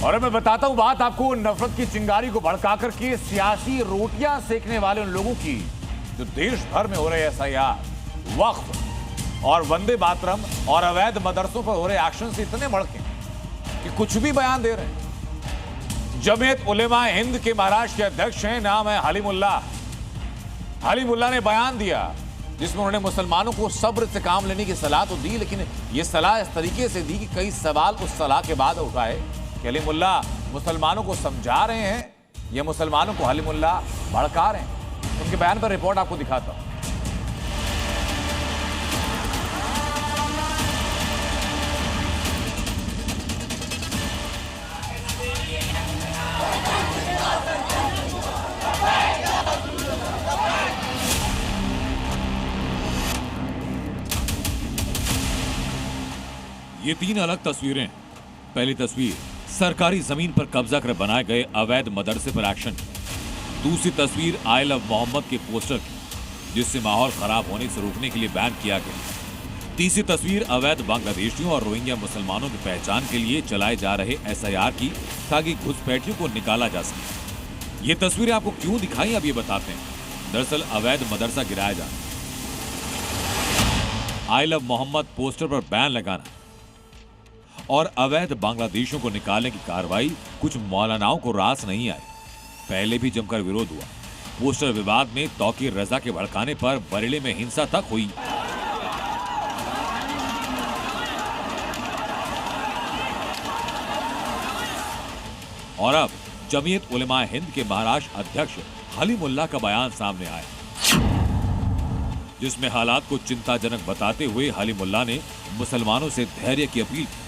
और मैं बताता हूं बात आपको, नफरत की चिंगारी को भड़का करके सियासी रोटियां सेकने वाले उन लोगों की जो देश भर में हो रहे एसआईआर, वक्फ और वंदे मातरम और अवैध मदरसों पर हो रहे एक्शन से इतने भड़के कि कुछ भी बयान दे रहे हैं। जमीयत उलेमा हिंद के महाराष्ट्र के अध्यक्ष हैं, नाम है हलीमुल्लाह। हलीमुल्लाह ने बयान दिया जिसमें उन्होंने मुसलमानों को सब्र से काम लेने की सलाह तो दी, लेकिन यह सलाह इस तरीके से दी कि कई सवाल उस सलाह के बाद उठाए कि हलीमुल्लाह मुसलमानों को समझा रहे हैं या मुसलमानों को हलीमुल्लाह भड़का रहे हैं। उनके बयान पर रिपोर्ट आपको दिखाता हूं। ये 3 अलग तस्वीरें। पहली तस्वीर सरकारी जमीन पर कब्जा कर बनाए गए अवैध मदरसे पर एक्शन। दूसरी तस्वीर आई लव मोहम्मद के पोस्टर की, जिससे माहौल खराब होने से रोकने के लिए बैन किया गया। तीसरी तस्वीर अवैध बांग्लादेशियों और रोहिंग्या मुसलमानों की पहचान के लिए चलाए जा रहे एसआईआर की, ताकि घुसपैठियों को निकाला जा सके। ये तस्वीरें आपको क्यों दिखाई, अब ये बताते हैं। दरअसल अवैध मदरसा गिराया जा, आई लव मोहम्मद पोस्टर पर बैन लगाना और अवैध बांग्लादेशियों को निकालने की कार्रवाई कुछ मौलानाओं को रास नहीं आई। पहले भी जमकर विरोध हुआ। पोस्टर विवाद में तौकीर रजा के भड़काने पर बरेली में हिंसा तक हुई। और अब जमीयत उलेमा हिंद के महाराष्ट्र अध्यक्ष हलीमुल्लाह का बयान सामने आया, जिसमें हालात को चिंताजनक बताते हुए हलीमुल्लाह ने मुसलमानों से धैर्य की अपील की।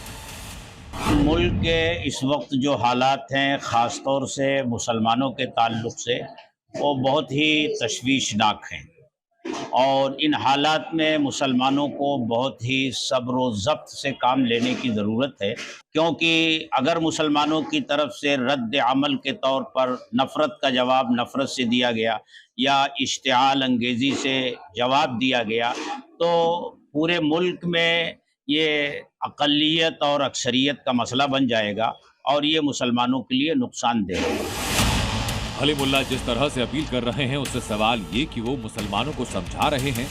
मुल्क के इस वक्त जो हालात हैं, ख़ास तौर से मुसलमानों के ताल्लुक़ से, वो बहुत ही तशवीशनाक हैं और इन हालात में मुसलमानों को बहुत ही सब्र व ज़ब्त से काम लेने की ज़रूरत है, क्योंकि अगर मुसलमानों की तरफ से रद्द अमल के तौर पर नफ़रत का जवाब नफ़रत से दिया गया या इश्तिआल अंगेज़ी से जवाब दिया गया, तो पूरे मुल्क में ये अक़लियत और अक्सरियत का मसला बन जाएगा और ये मुसलमानों के लिए नुकसानदेह है। हलीमुल्लाह जिस तरह से अपील कर रहे हैं, उससे सवाल ये कि वो मुसलमानों को समझा रहे हैं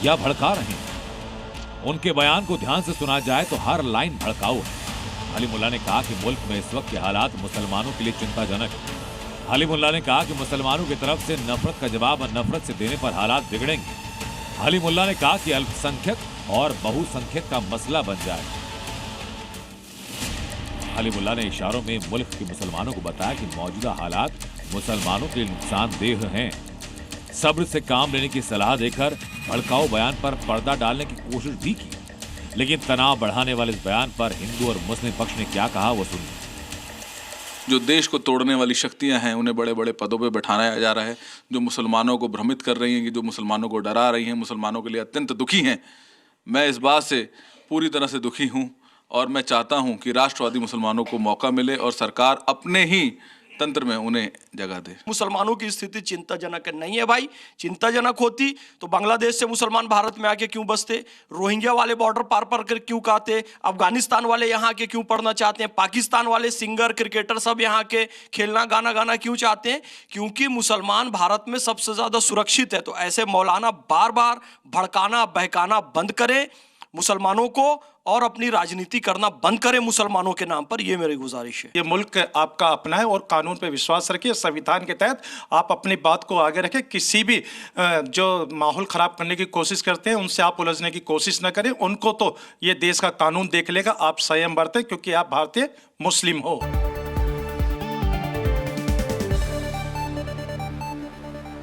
या भड़का रहे हैं। उनके बयान को ध्यान से सुना जाए तो हर लाइन भड़काऊ है। हलीमुल्लाह ने कहा कि मुल्क में इस वक्त के हालात मुसलमानों के लिए चिंताजनक है। हलीमुल्लाह ने कहा कि मुसलमानों की तरफ से नफरत का जवाब नफरत से देने पर हालात बिगड़ेंगे। हलीमुल्लाह ने कहा कि अल्पसंख्यक और बहुसंख्यक का मसला बन जाए। हलीमुल्लाह ने इशारों में मुल्क के मुसलमानों को बताया कि मौजूदा हालात मुसलमानों के लिए नुकसानदेह हैं। सब्र से काम लेने की सलाह देकर भड़काऊ बयान पर पर्दा डालने की कोशिश भी की, लेकिन तनाव बढ़ाने वाले इस बयान पर हिंदू और मुस्लिम पक्ष ने क्या कहा, वो सुनिए। जो देश को तोड़ने वाली शक्तियां हैं, उन्हें बड़े बड़े पदों पे बैठाया जा रहा है, जो मुसलमानों को भ्रमित कर रही हैं, कि जो मुसलमानों को डरा रही हैं, मुसलमानों के लिए अत्यंत दुखी हैं। मैं इस बात से पूरी तरह से दुखी हूं और मैं चाहता हूं कि राष्ट्रवादी मुसलमानों को मौका मिले और सरकार अपने ही तंत्र में उन्हें जगह दे। मुसलमानों की स्थिति चिंताजनक नहीं है भाई। चिंताजनक होती तो बांग्लादेश से मुसलमान भारत में आके क्यों बसते, रोहिंग्या वाले बॉर्डर पार पार कर क्यों आते, अफगानिस्तान वाले यहाँ के क्यों पढ़ना चाहते हैं, पाकिस्तान वाले सिंगर क्रिकेटर सब यहाँ के खेलना गाना गाना क्यों चाहते हैं, क्योंकि मुसलमान भारत में सबसे ज़्यादा सुरक्षित है। तो ऐसे मौलाना बार बार भड़काना बहकाना बंद करें मुसलमानों को और अपनी राजनीति करना बंद करें मुसलमानों के नाम पर, ये मेरी गुजारिश है। ये मुल्क आपका अपना है और कानून पे विश्वास रखिए। संविधान के तहत आप अपनी बात को आगे रखें। किसी भी जो माहौल ख़राब करने की कोशिश करते हैं उनसे आप उलझने की कोशिश न करें। उनको तो ये देश का कानून देख लेगा। आप संयम बरतें क्योंकि आप भारतीय मुस्लिम हो।